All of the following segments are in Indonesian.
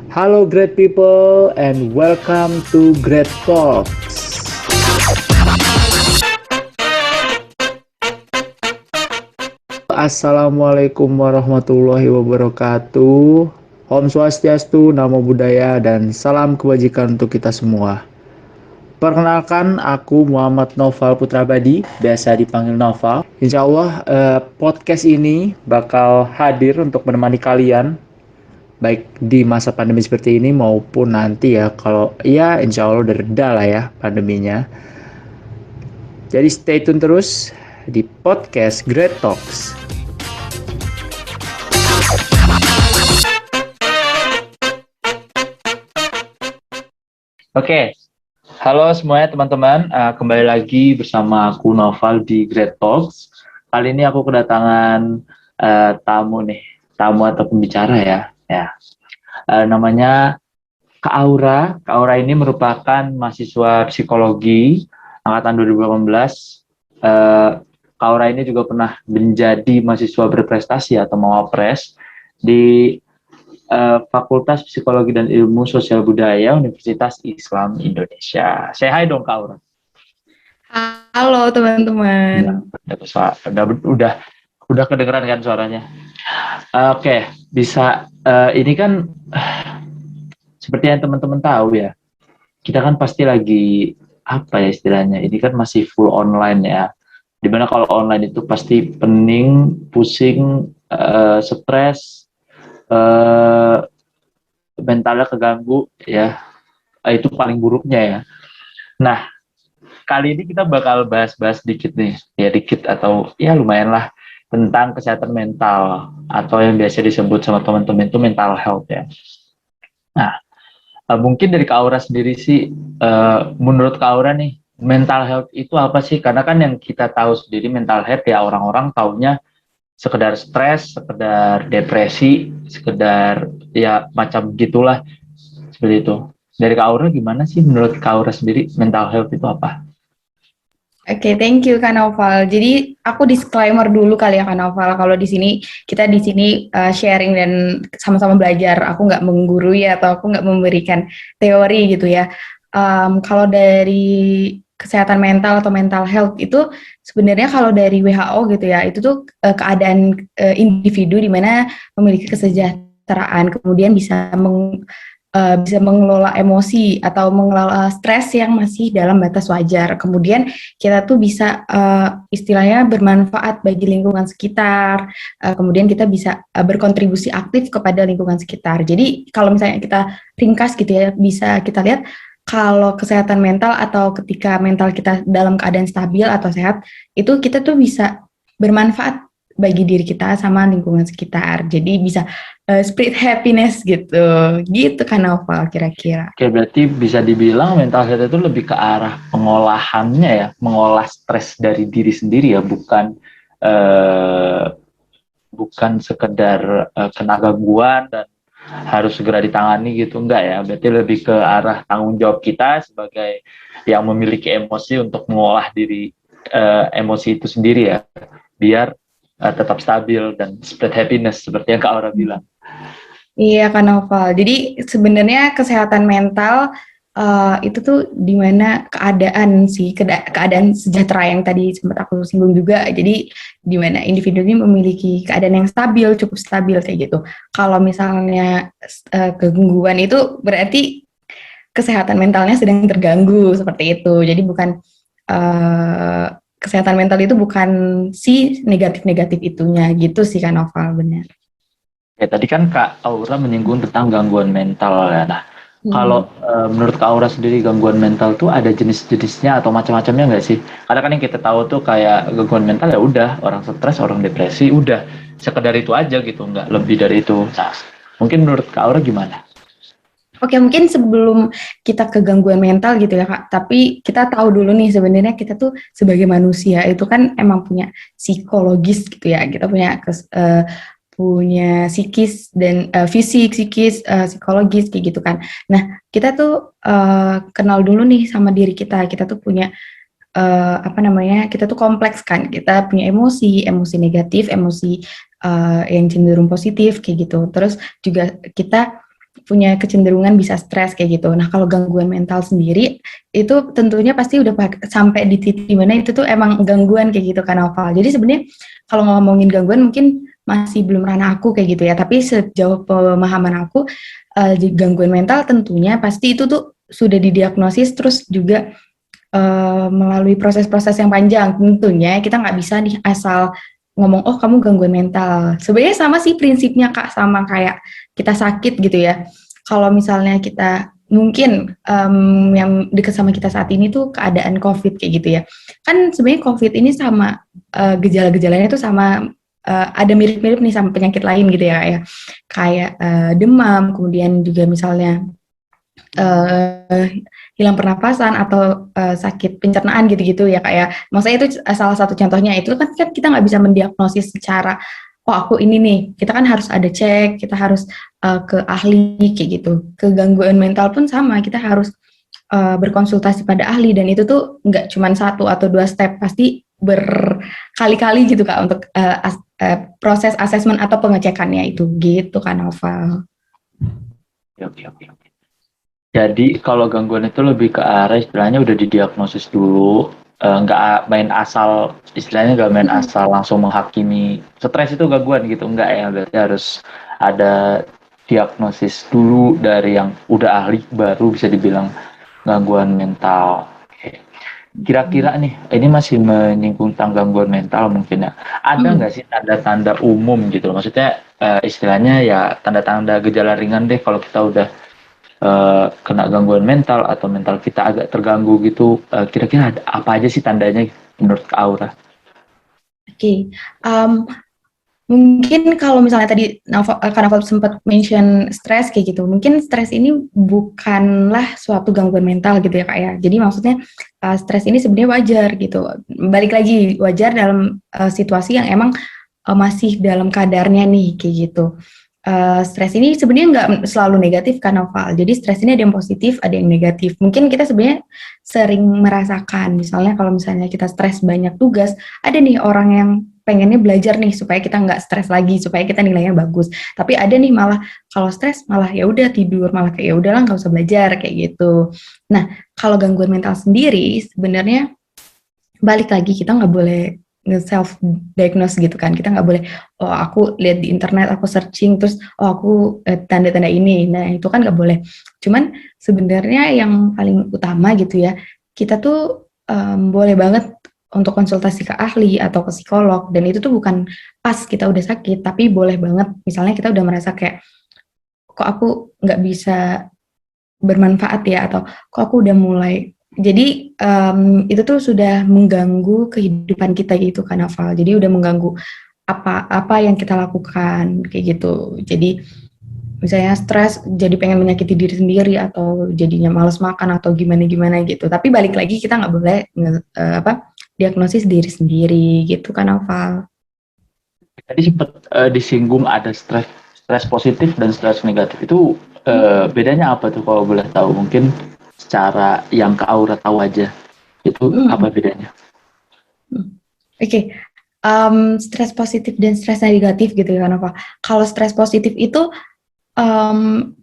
Halo great people and welcome to Great Talks. Assalamualaikum warahmatullahi wabarakatuh. Om Swastiastu, Namo Buddhaya, dan salam kebajikan untuk kita semua. Perkenalkan, aku Muhammad Noval Putra Badi, biasa dipanggil Noval. Insya Allah podcast ini bakal hadir untuk menemani kalian baik di masa pandemi seperti ini maupun nanti ya, kalau ya insya Allah udah reda lah ya pandeminya. Jadi stay tune terus di podcast Great Talks. Oke, halo semuanya teman-teman, kembali lagi bersama aku Noval di Great Talks. Kali ini aku kedatangan tamu atau pembicara ya. Namanya Kak Aura. Kak Aura ini merupakan mahasiswa psikologi angkatan 2018. Kak Aura ini juga pernah menjadi mahasiswa berprestasi atau mawapres di Fakultas Psikologi dan Ilmu Sosial Budaya Universitas Islam Indonesia. Say hi dong Kak Aura. Halo teman-teman. Udah kedengeran kan suaranya? Oke, bisa. Ini kan seperti yang teman-teman tahu ya, kita kan pasti lagi apa ya istilahnya, ini kan masih full online ya, dimana kalau online itu pasti pening, pusing, stres, mentalnya keganggu ya, itu paling buruknya ya. Nah, kali ini kita bakal bahas-bahas dikit nih, ya dikit atau ya lumayan lah, tentang kesehatan mental atau yang biasa disebut sama teman-teman itu mental health ya. Nah, mungkin dari Kak Aura sendiri sih, menurut Kak Aura nih, mental health itu apa sih? Karena kan yang kita tahu sendiri mental health ya orang-orang taunya sekedar stres, sekedar depresi, sekedar ya macam gitulah, seperti itu. Dari Kak Aura gimana sih menurut Kak Aura sendiri mental health itu apa? Oke, thank you Kak Noval. Jadi aku disclaimer dulu kali ya Kak Noval. Kalau kita di sini sharing dan sama-sama belajar. Aku nggak menggurui atau aku nggak memberikan teori gitu ya. Kalau dari kesehatan mental atau mental health itu sebenarnya kalau dari WHO gitu ya, itu tuh keadaan individu di mana memiliki kesejahteraan, kemudian bisa mengelola emosi atau mengelola stres yang masih dalam batas wajar. Kemudian kita tuh bisa istilahnya bermanfaat bagi lingkungan sekitar. Kemudian kita bisa berkontribusi aktif kepada lingkungan sekitar. Jadi kalau misalnya kita ringkas gitu ya, bisa kita lihat kalau kesehatan mental atau ketika mental kita dalam keadaan stabil atau sehat, itu kita tuh bisa bermanfaat bagi diri kita sama lingkungan sekitar. Jadi bisa spread happiness gitu kan Noval kira-kira. Oke, berarti bisa dibilang mental health itu lebih ke arah pengolahannya ya, mengolah stres dari diri sendiri ya, bukan sekedar kena gangguan dan harus segera ditangani gitu, enggak ya. Berarti lebih ke arah tanggung jawab kita sebagai yang memiliki emosi untuk mengolah diri emosi itu sendiri ya, biar tetap stabil dan spread happiness seperti yang Kak Aura bilang. Iya kan Noval. Jadi sebenarnya kesehatan mental itu tuh dimana keadaan sejahtera yang tadi sempat aku singgung juga. Jadi dimana individu ini memiliki keadaan yang stabil, cukup stabil kayak gitu. Kalau misalnya kegangguan itu berarti kesehatan mentalnya sedang terganggu seperti itu. Jadi bukan kesehatan mental itu bukan si negatif-negatif itunya gitu sih kan Noval, benar. Ya, tadi kan Kak Aura menyinggung tentang gangguan mental ya. Nah, kalau menurut Kak Aura sendiri gangguan mental tuh ada jenis-jenisnya atau macam-macamnya nggak sih? Karena kan yang kita tahu tuh kayak gangguan mental ya udah orang stres, orang depresi, udah sekedar itu aja gitu, nggak lebih dari itu. Nah, mungkin menurut Kak Aura gimana? Oke, mungkin sebelum kita ke gangguan mental gitu ya Kak, tapi kita tahu dulu nih sebenarnya kita tuh sebagai manusia itu kan emang punya psikologis gitu ya, kita punya psikis dan fisik, psikis, psikologis kayak gitu kan. Nah, kita tuh kenal dulu nih sama diri kita tuh punya kita tuh kompleks kan, kita punya emosi negatif, emosi yang cenderung positif kayak gitu. Terus juga kita punya kecenderungan bisa stres kayak gitu. Nah, kalau gangguan mental sendiri itu tentunya pasti udah sampai di titik dimana itu tuh emang gangguan kayak gitu kan Noval. Jadi sebenarnya kalau ngomongin gangguan mungkin masih belum ranah aku kayak gitu ya, tapi sejauh pemahaman aku gangguan mental tentunya pasti itu tuh sudah didiagnosis terus juga melalui proses-proses yang panjang. Tentunya kita nggak bisa nih asal ngomong oh kamu gangguan mental. Sebenarnya sama sih prinsipnya Kak, sama kayak kita sakit gitu ya. Kalau misalnya kita mungkin yang dekat sama kita saat ini tuh keadaan COVID kayak gitu ya. Kan sebenarnya COVID ini sama gejala-gejalanya tuh sama ada mirip-mirip nih sama penyakit lain gitu ya Kak ya. Kayak demam, kemudian juga misalnya hilang pernapasan atau sakit pencernaan gitu-gitu ya Kak ya. Maksudnya itu salah satu contohnya. Itu kan kita nggak bisa mendiagnosis secara oh aku ini nih. Kita kan harus ada cek, kita harus ke ahli kayak gitu. Ke gangguan mental pun sama, kita harus berkonsultasi pada ahli dan itu tuh nggak cuma 1 atau 2 step, pasti berkali-kali gitu Kak untuk proses asesmen atau pengecekannya itu gitu kan Noval. Oke. Jadi kalau gangguan itu lebih ke arah istilahnya udah didiagnosis dulu, nggak main asal, istilahnya nggak main asal langsung menghakimi stres itu gangguan gitu, enggak ya, berarti harus ada diagnosis dulu dari yang udah ahli baru bisa dibilang gangguan mental. Oke. Kira-kira nih, ini masih menyinggung tentang gangguan mental mungkin ya. Ada nggak sih tanda-tanda umum gitu? Maksudnya istilahnya ya tanda-tanda gejala ringan deh kalau kita udah kena gangguan mental atau mental kita agak terganggu gitu, kira-kira ada apa aja sih tandanya menurut Kak Aura? Oke, mungkin kalau misalnya tadi Kak Novel sempat mention stres kayak gitu, mungkin stres ini bukanlah suatu gangguan mental gitu ya Kak ya. Jadi maksudnya stres ini sebenarnya wajar gitu. Balik lagi wajar dalam situasi yang emang masih dalam kadarnya nih kayak gitu. Stres ini sebenarnya nggak selalu negatif kan Noval. Jadi stres ini ada yang positif, ada yang negatif. Mungkin kita sebenarnya sering merasakan, misalnya kalau misalnya kita stres banyak tugas, ada nih orang yang pengennya belajar nih supaya kita nggak stres lagi, supaya kita nilainya bagus. Tapi ada nih malah kalau stres malah ya udah tidur, malah kayak ya udahlah nggak usah belajar kayak gitu. Nah kalau gangguan mental sendiri sebenarnya balik lagi kita nggak boleh self diagnose gitu kan, kita nggak boleh oh aku lihat di internet, aku searching terus oh aku tanda-tanda ini, nah itu kan nggak boleh. Cuman sebenarnya yang paling utama gitu ya, kita tuh boleh banget untuk konsultasi ke ahli atau ke psikolog, dan itu tuh bukan pas kita udah sakit, tapi boleh banget misalnya kita udah merasa kayak kok aku nggak bisa bermanfaat ya, atau kok aku udah mulai jadi itu tuh sudah mengganggu kehidupan kita gitu kan Naval. Jadi udah mengganggu apa yang kita lakukan kayak gitu. Jadi misalnya stres jadi pengen menyakiti diri sendiri atau jadinya malas makan atau gimana gitu. Tapi balik lagi kita nggak boleh diagnosis diri sendiri gitu kan Naval. Tadi sempat disinggung ada stres positif dan stres negatif itu, bedanya apa tuh kalau boleh tahu? Mungkin secara yang Kak Aura tahu aja, itu apa bedanya? Oke. Stres positif dan stres negatif gitu ya Nova. Kalau stres positif itu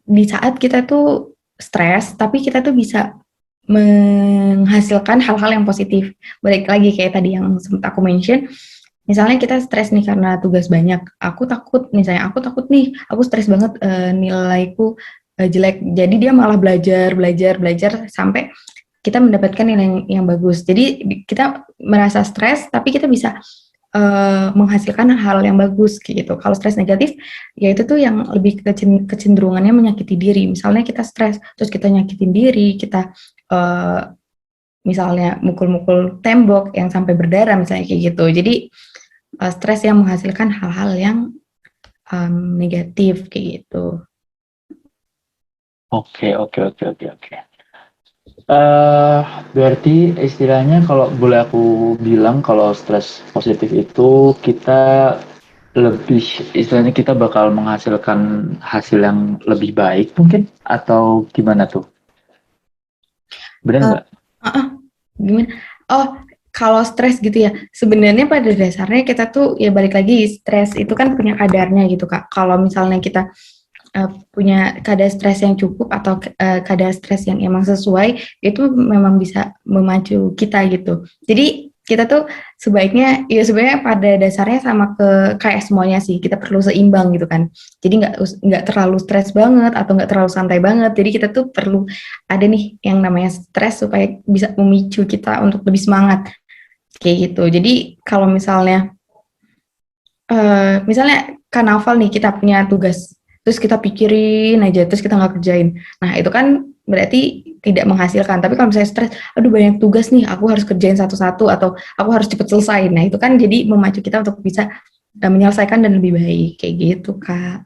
di saat kita tuh stres, tapi kita tuh bisa menghasilkan hal-hal yang positif. Balik lagi kayak tadi yang sempat aku mention, misalnya kita stres nih karena tugas banyak. Aku takut nih, aku stres banget nilaiku jelek. Jadi dia malah belajar sampai kita mendapatkan nilai yang bagus. Jadi kita merasa stres, tapi kita bisa menghasilkan hal yang bagus gitu. Kalau stres negatif, ya itu tuh yang lebih kecenderungannya menyakiti diri. Misalnya kita stres, terus kita nyakitin diri, kita misalnya mukul-mukul tembok yang sampai berdarah misalnya kayak gitu. Jadi stres yang menghasilkan hal-hal yang negatif kayak gitu. Oke. Berarti istilahnya kalau boleh aku bilang, kalau stres positif itu kita lebih, istilahnya kita bakal menghasilkan hasil yang lebih baik mungkin, atau gimana tuh? Benar nggak? Gimana? Oh, kalau stres gitu ya, sebenarnya pada dasarnya kita tuh ya balik lagi stres itu kan punya kadarnya gitu Kak. Kalau misalnya kita punya kadar stres yang cukup atau kadar stres yang emang sesuai, itu memang bisa memacu kita gitu. Jadi kita tuh sebaiknya, ya sebenarnya pada dasarnya sama kayak semuanya sih, kita perlu seimbang gitu kan. Jadi nggak terlalu stres banget atau nggak terlalu santai banget. Jadi kita tuh perlu ada nih yang namanya stres supaya bisa memicu kita untuk lebih semangat kayak gitu. Jadi kalau misalnya karnaval nih, kita punya tugas, terus kita pikirin aja, terus kita nggak kerjain. Nah itu kan berarti tidak menghasilkan. Tapi kalau misalnya stres, aduh banyak tugas nih, aku harus kerjain satu-satu atau aku harus cepet selesai. Nah itu kan jadi memacu kita untuk bisa menyelesaikan dan lebih baik kayak gitu Kak.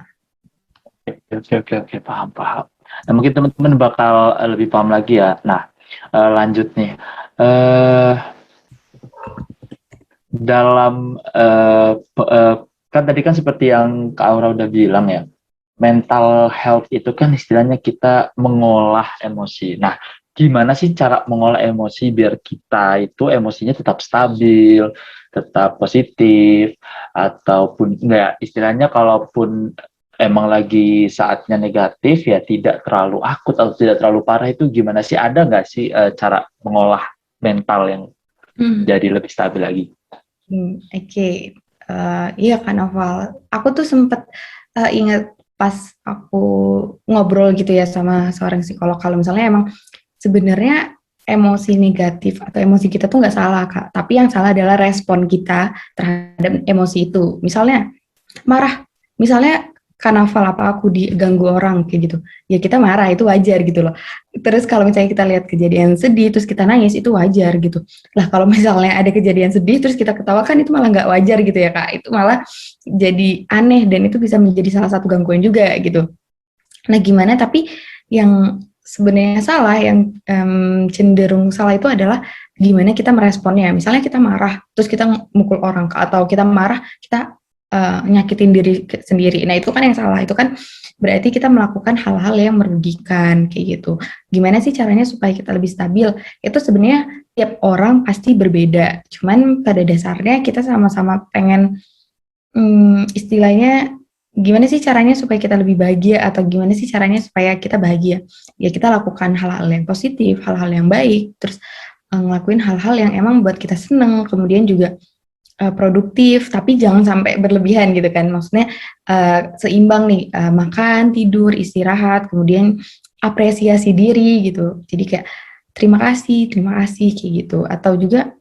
Oke, paham. Nah, mungkin teman-teman bakal lebih paham lagi ya. Nah, lanjut nih. Eh, dalam kan tadi kan seperti yang Kak Aura udah bilang ya, mental health itu kan istilahnya kita mengolah emosi. Nah, gimana sih cara mengolah emosi biar kita itu emosinya tetap stabil, tetap positif, ataupun enggak, istilahnya kalaupun emang lagi saatnya negatif ya tidak terlalu akut atau tidak terlalu parah, itu gimana sih? Ada nggak sih cara mengolah mental yang jadi lebih stabil lagi? Oke. Iya kan Noval. Aku tuh sempet ingat pas aku ngobrol gitu ya sama seorang psikolog, kalau misalnya emang sebenarnya emosi negatif atau emosi kita tuh nggak salah Kak, tapi yang salah adalah respon kita terhadap emosi itu. Misalnya marah, misalnya karnaval apa aku diganggu orang kayak gitu, ya kita marah itu wajar gitu loh. Terus kalau misalnya kita lihat kejadian sedih terus kita nangis itu wajar gitu lah. Kalau misalnya ada kejadian sedih terus kita ketawa kan itu malah nggak wajar gitu ya Kak, itu malah jadi aneh dan itu bisa menjadi salah satu gangguan juga gitu. Nah gimana, tapi yang sebenarnya salah, yang cenderung salah itu adalah gimana kita meresponnya. Misalnya kita marah terus kita mukul orang, atau kita marah kita nyakitin diri sendiri. Nah itu kan yang salah, itu kan berarti kita melakukan hal-hal yang merugikan kayak gitu. Gimana sih caranya supaya kita lebih stabil? Itu sebenarnya tiap orang pasti berbeda. Cuman pada dasarnya kita sama-sama pengen istilahnya gimana sih caranya supaya kita lebih bahagia, atau gimana sih caranya supaya kita bahagia? Ya kita lakukan hal-hal yang positif, hal-hal yang baik, terus ngelakuin hal-hal yang emang buat kita seneng, kemudian juga produktif, tapi jangan sampai berlebihan gitu kan. Maksudnya seimbang nih, makan, tidur, istirahat, kemudian apresiasi diri gitu. Jadi kayak terima kasih kayak gitu. Atau juga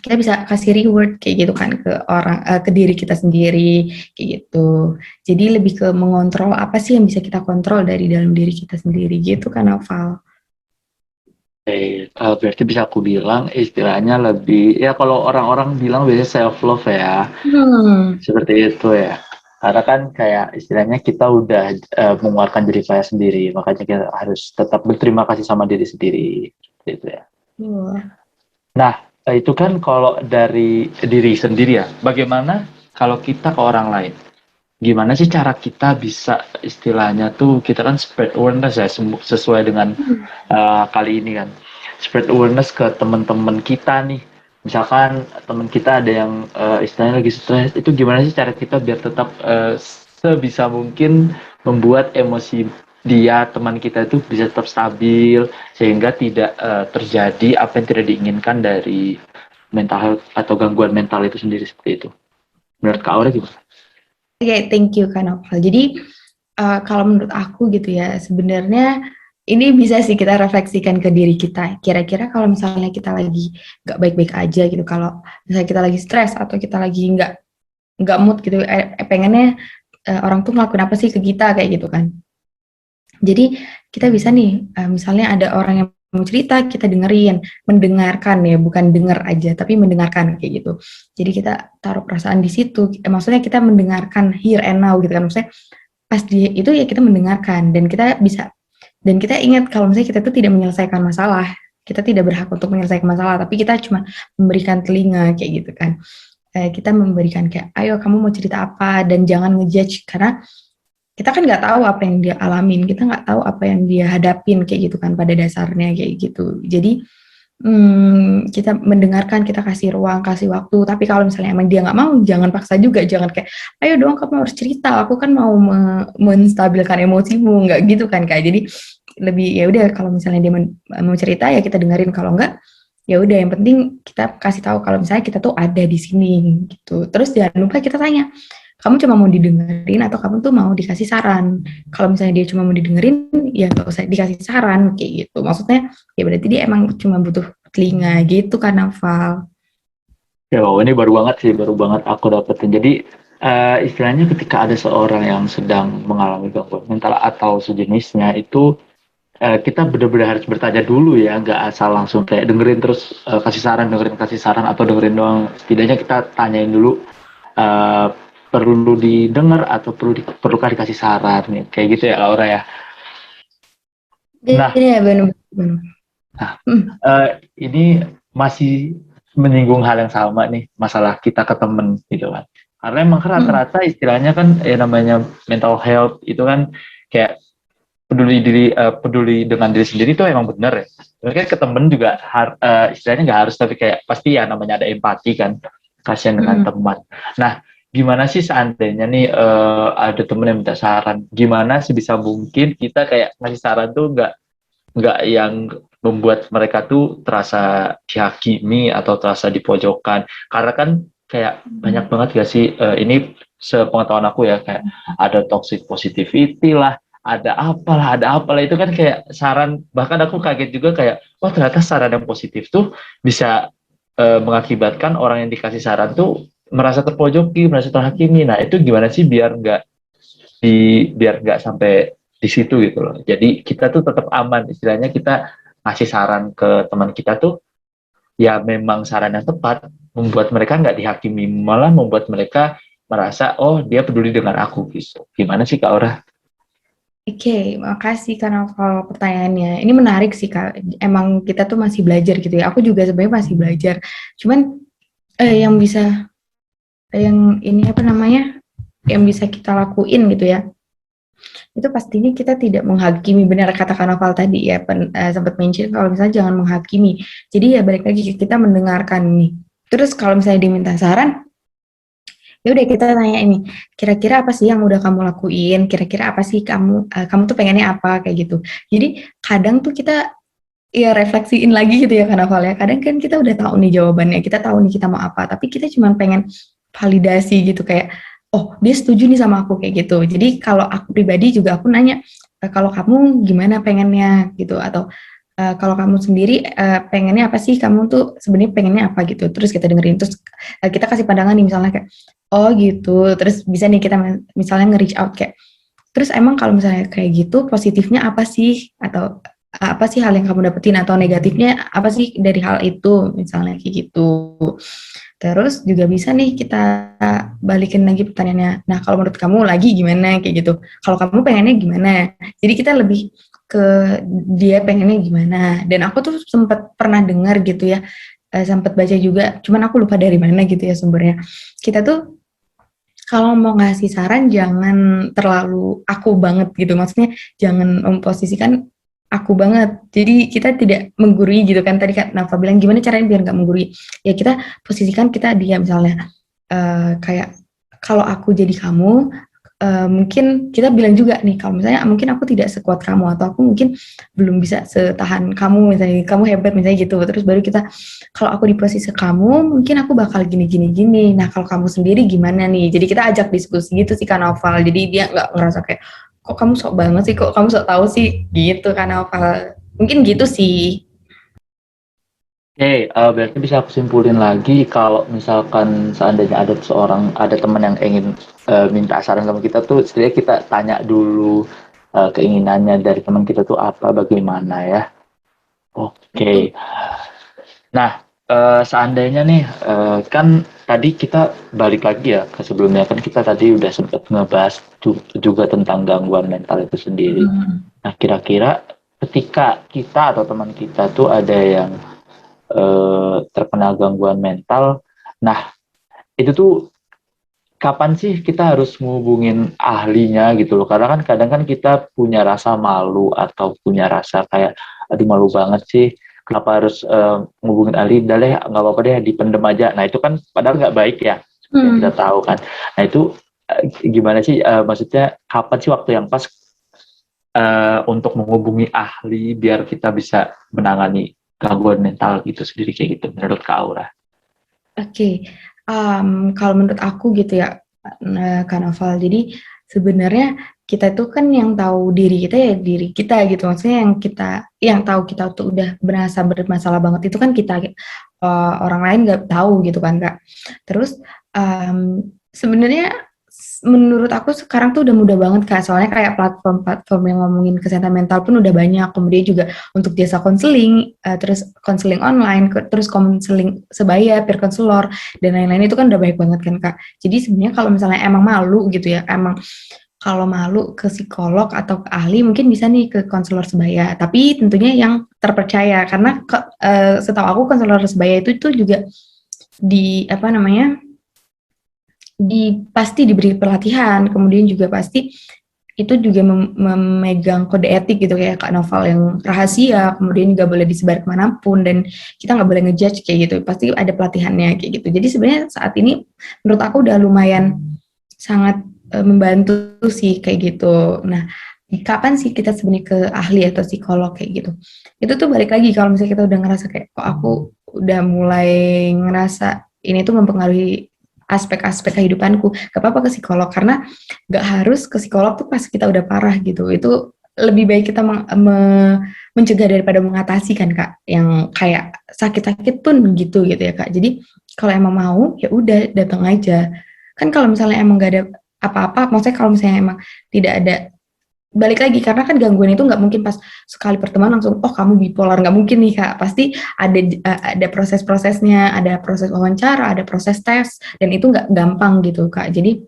kita bisa kasih reward kayak gitu kan ke orang, ke diri kita sendiri kayak gitu. Jadi lebih ke mengontrol apa sih yang bisa kita kontrol dari dalam diri kita sendiri gitu kan Noval. Berarti bisa aku bilang istilahnya lebih, ya kalau orang-orang bilang biasanya self love ya, seperti itu ya. Karena kan kayak istilahnya kita udah mengeluarkan diri saya sendiri, makanya kita harus tetap berterima kasih sama diri sendiri, gitu ya. Nah, itu kan kalau dari diri sendiri ya. Bagaimana kalau kita ke orang lain? Gimana sih cara kita bisa istilahnya tuh, kita kan spread awareness ya, sesuai dengan kali ini kan. Spread awareness ke teman-teman kita nih. Misalkan teman kita ada yang istilahnya lagi stres, itu gimana sih cara kita biar tetap sebisa mungkin membuat emosi dia, teman kita itu bisa tetap stabil, sehingga tidak terjadi apa yang tidak diinginkan dari mental health atau gangguan mental itu sendiri, seperti itu. Menurut Kak Aura gimana? Oke, thank you Kak Noval. Jadi kalau menurut aku gitu ya, sebenarnya ini bisa sih kita refleksikan ke diri kita. Kira-kira kalau misalnya kita lagi nggak baik-baik aja gitu, kalau misalnya kita lagi stres atau kita lagi nggak mood gitu, pengennya orang tuh ngelakuin apa sih ke kita kayak gitu kan. Jadi kita bisa nih, misalnya ada orang yang mau cerita, kita dengerin, mendengarkan ya, bukan denger aja, tapi mendengarkan kayak gitu. Jadi kita taruh perasaan di situ, maksudnya kita mendengarkan here and now gitu kan, maksudnya pas dia itu ya kita mendengarkan, dan kita bisa, dan kita ingat kalau misalnya kita itu tidak menyelesaikan masalah, kita tidak berhak untuk menyelesaikan masalah, tapi kita cuma memberikan telinga kayak gitu kan. Kita memberikan kayak, ayo kamu mau cerita apa, dan jangan ngejudge, karena kita kan nggak tahu apa yang dia alamin, kita nggak tahu apa yang dia hadapin kayak gitu kan pada dasarnya kayak gitu. Jadi kita mendengarkan, kita kasih ruang, kasih waktu. Tapi kalau misalnya emang dia nggak mau, jangan paksa juga, jangan kayak, ayo dong kamu harus cerita, aku kan mau menstabilkan emosimu, nggak gitu kan Kak. Jadi lebih ya udah kalau misalnya dia mau cerita ya kita dengerin, kalau enggak ya udah yang penting kita kasih tahu kalau misalnya kita tuh ada di sini gitu. Terus jangan lupa kita tanya, kamu cuma mau didengerin atau kamu tuh mau dikasih saran? Kalau misalnya dia cuma mau didengerin, ya nggak usah dikasih saran kayak gitu. Maksudnya ya berarti dia emang cuma butuh telinga gitu kan, Naval. Ya, wow, ini baru banget sih, baru banget aku dapetin. Jadi istilahnya ketika ada seorang yang sedang mengalami gangguan mental atau sejenisnya itu kita benar-benar harus bertanya dulu ya, nggak asal langsung kayak dengerin terus dengerin kasih saran atau dengerin doang. Setidaknya kita tanyain dulu eh, perlu didengar atau perlukah dikasih saran nih, kayak gitu ya Laura ya. Nah, Iya, benar-benar. nah ini masih menyinggung hal yang sama nih, masalah kita ke temen gitu kan. Karena emang kan rata-rata istilahnya kan ya namanya mental health itu kan kayak peduli dengan diri sendiri itu emang bener ya. Mungkin ke temen juga istilahnya nggak harus, tapi kayak pasti ya namanya ada empati kan, kasihan dengan teman. Nah, gimana sih seandainya nih ada temen yang minta saran, gimana sih bisa mungkin kita kayak ngasih saran tuh nggak yang membuat mereka tuh terasa dihakimi atau terasa dipojokkan, karena kan kayak banyak banget gak sih ini sepengetahuan aku ya, kayak ada toxic positivity lah, ada apalah itu kan kayak saran, bahkan aku kaget juga kayak oh ternyata saran yang positif tuh bisa mengakibatkan orang yang dikasih saran tuh merasa terpojoki, merasa terhakimi. Nah itu gimana sih biar nggak sampai di situ gitu loh. Jadi kita tuh tetap aman, istilahnya kita ngasih saran ke teman kita tuh ya memang saran yang tepat, membuat mereka nggak dihakimi, malah membuat mereka merasa oh dia peduli dengan aku gitu. Gimana sih Kak Aura? Oke, makasih karena kalau pertanyaannya. Ini menarik sih Kak. Emang kita tuh masih belajar gitu ya. Aku juga sebenarnya masih belajar. Cuman yang bisa yang ini apa namanya? Yang bisa kita lakuin gitu ya. Itu pastinya kita tidak menghakimi, benar kata Kak tadi ya, sempat mention kalau misalnya jangan menghakimi. Jadi ya balik lagi kita mendengarkan nih. Terus kalau misalnya diminta saran, ya udah kita tanya ini, kira-kira apa sih yang udah kamu lakuin, kira-kira apa sih kamu tuh pengennya apa kayak gitu. Jadi kadang tuh kita ya refleksiin lagi gitu ya Kanaval ya, kadang kan kita udah tahu nih jawabannya, kita tahu nih kita mau apa, tapi kita cuma pengen validasi gitu, kayak oh dia setuju nih sama aku kayak gitu. Jadi kalau aku pribadi juga aku nanya, kalau kamu gimana pengennya gitu, atau kalau kamu sendiri pengennya apa sih, kamu tuh sebenarnya pengennya apa gitu, terus kita dengerin, terus kita kasih pandangan nih misalnya kayak oh gitu, terus bisa nih kita misalnya nge-reach out kayak, terus emang kalau misalnya kayak gitu positifnya apa sih, atau apa sih hal yang kamu dapetin, atau negatifnya apa sih dari hal itu misalnya kayak gitu. Terus juga bisa nih kita balikin lagi pertanyaannya, nah kalau menurut kamu lagi gimana kayak gitu, kalau kamu pengennya gimana. Jadi kita lebih ke dia pengennya gimana. Dan aku tuh sempat pernah dengar gitu ya, sempat baca juga, cuman aku lupa dari mana gitu ya sumbernya. Kita tuh kalau mau ngasih saran jangan terlalu aku banget gitu, maksudnya jangan memposisikan aku banget. Jadi kita tidak menggurui gitu kan, tadi kan Nafa bilang gimana caranya biar nggak menggurui. Ya kita posisikan kita dia misalnya kayak kalau aku jadi kamu, mungkin kita bilang juga nih kalau misalnya mungkin aku tidak sekuat kamu, atau aku mungkin belum bisa setahan kamu, misalnya kamu hebat misalnya gitu. Terus baru kita, kalau aku di posisi kamu mungkin aku bakal gini gini gini, nah kalau kamu sendiri gimana nih. Jadi kita ajak diskusi gitu sih kan Noval, jadi dia nggak ngerasa kayak kok kamu sok banget sih, kok kamu sok tahu sih gitu kan Noval, mungkin gitu sih. Oke, berarti bisa aku simpulin lagi kalau misalkan seandainya ada teman yang ingin minta saran sama kita tuh, setidaknya kita tanya dulu keinginannya dari teman kita tuh apa, bagaimana ya. Betul. Oke. Nah, seandainya nih, kan tadi kita balik lagi ya ke sebelumnya, kan kita tadi udah sempat ngebahas juga tentang gangguan mental itu sendiri. Nah, kira-kira ketika kita atau teman kita tuh ada yang terkena gangguan mental, nah itu tuh kapan sih kita harus ngehubungin ahlinya gitu loh? Karena kan kadang kan kita punya rasa malu atau punya rasa kayak aduh malu banget sih kenapa harus ngubungin ahli, udah deh nggak apa-apa deh dipendem aja. Nah itu kan padahal nggak baik ya, yang kita tahu kan. Nah itu gimana sih, maksudnya kapan sih waktu yang pas untuk menghubungi ahli biar kita bisa menangani gangguan mental gitu sendiri kayak gitu menurut Kak Aura? Oke, kalau menurut aku gitu ya, Kak Noval. Jadi sebenarnya kita tuh kan yang tahu diri kita ya diri kita gitu. Maksudnya yang tahu kita tuh udah berasa bermasalah banget itu kan kita, orang lain nggak tahu gitu kan Kak. Terus sebenarnya menurut aku sekarang tuh udah mudah banget Kak. Soalnya kayak platform-platform yang ngomongin kesehatan mental pun udah banyak. Kemudian juga untuk jasa konseling, terus konseling online, terus konseling sebaya, peer counselor, dan lain-lain itu kan udah baik banget kan Kak. Jadi sebenarnya kalau misalnya emang malu gitu ya, emang kalau malu ke psikolog atau ke ahli mungkin bisa nih ke konselor sebaya, tapi tentunya yang terpercaya karena setahu aku konselor sebaya itu juga di apa namanya pasti diberi pelatihan, kemudian juga pasti itu juga memegang kode etik gitu kayak Kak Noval yang rahasia, kemudian nggak boleh disebar kemanapun dan kita nggak boleh ngejudge kayak gitu, pasti ada pelatihannya kayak gitu. Jadi sebenarnya saat ini menurut aku udah lumayan sangat membantu sih kayak gitu. Nah, kapan sih kita sebenarnya ke ahli atau psikolog kayak gitu? Itu tuh balik lagi kalau misalnya kita udah ngerasa kayak kok aku udah mulai ngerasa ini tuh mempengaruhi aspek-aspek kehidupanku, gak apa-apa ke psikolog karena gak harus ke psikolog tuh pas kita udah parah gitu. Itu lebih baik kita mencegah daripada mengatasi kan Kak, yang kayak sakit-sakit pun gitu ya Kak. Jadi kalau emang mau ya udah datang aja. Kan kalau misalnya emang gak ada apa-apa, maksudnya kalau misalnya emang tidak ada, balik lagi karena kan gangguan itu nggak mungkin pas sekali pertemuan langsung oh kamu bipolar, nggak mungkin nih Kak, pasti ada proses-prosesnya, ada proses wawancara, ada proses tes, dan itu nggak gampang gitu Kak. Jadi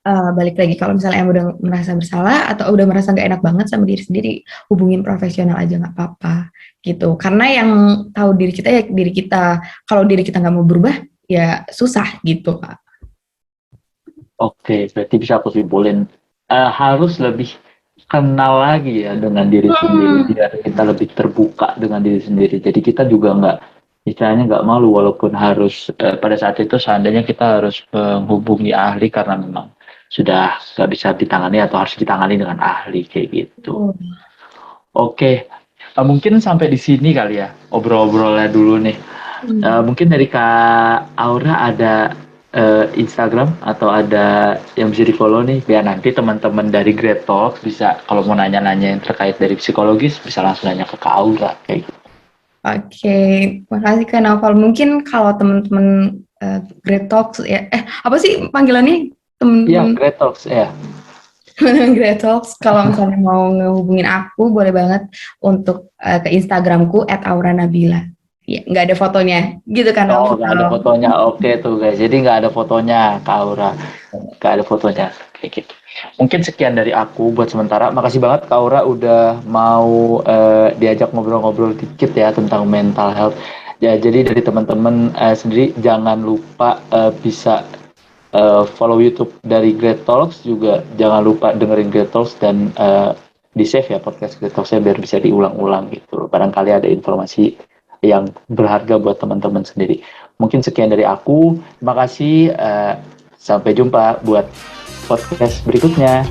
balik lagi kalau misalnya emang udah merasa bersalah atau udah merasa nggak enak banget sama diri sendiri, hubungin profesional aja nggak apa-apa gitu, karena yang tahu diri kita ya diri kita. Kalau diri kita nggak mau berubah ya susah gitu Kak. Oke, berarti bisa aku simpulin harus lebih kenal lagi ya dengan diri sendiri biar kita lebih terbuka dengan diri sendiri. Jadi kita juga nggak, istilahnya nggak malu walaupun harus pada saat itu seandainya kita harus menghubungi ahli karena memang sudah nggak bisa ditangani atau harus ditangani dengan ahli kayak gitu. Oke, mungkin sampai di sini kali ya obrol-obrolnya dulu nih. Mungkin dari Kak Aura ada Instagram atau ada yang bisa di-follow nih biar nanti teman-teman dari Great Talks bisa kalau mau nanya-nanya yang terkait dari psikologis bisa langsung nanya ke Kak Aura kayak gitu. Oke, makasih Kak Naufal. Mungkin kalau teman-teman Great Talks ya, apa sih panggilannya Iya, teman-teman Great Talks ya. Great Talks? Kalau misalnya mau ngehubungin aku, boleh banget untuk ke Instagramku @auranabila. Ya, nggak ada fotonya, gitu kan Oh, nggak ada Naufal? fotonya. Oke tuh guys. Jadi nggak ada fotonya Kak Aura. Nggak ada fotonya kayak gitu. Mungkin sekian dari aku buat sementara. Makasih banget Kak Aura udah mau diajak ngobrol-ngobrol dikit ya tentang mental health. Ya, jadi dari teman-teman sendiri jangan lupa bisa follow YouTube dari Great Talks, juga jangan lupa dengerin Great Talks dan di save ya podcast Great Talks biar bisa diulang-ulang gitu. Barangkali ada informasi yang berharga buat teman-teman sendiri. Mungkin sekian dari aku. Terima kasih. Sampai jumpa buat podcast berikutnya.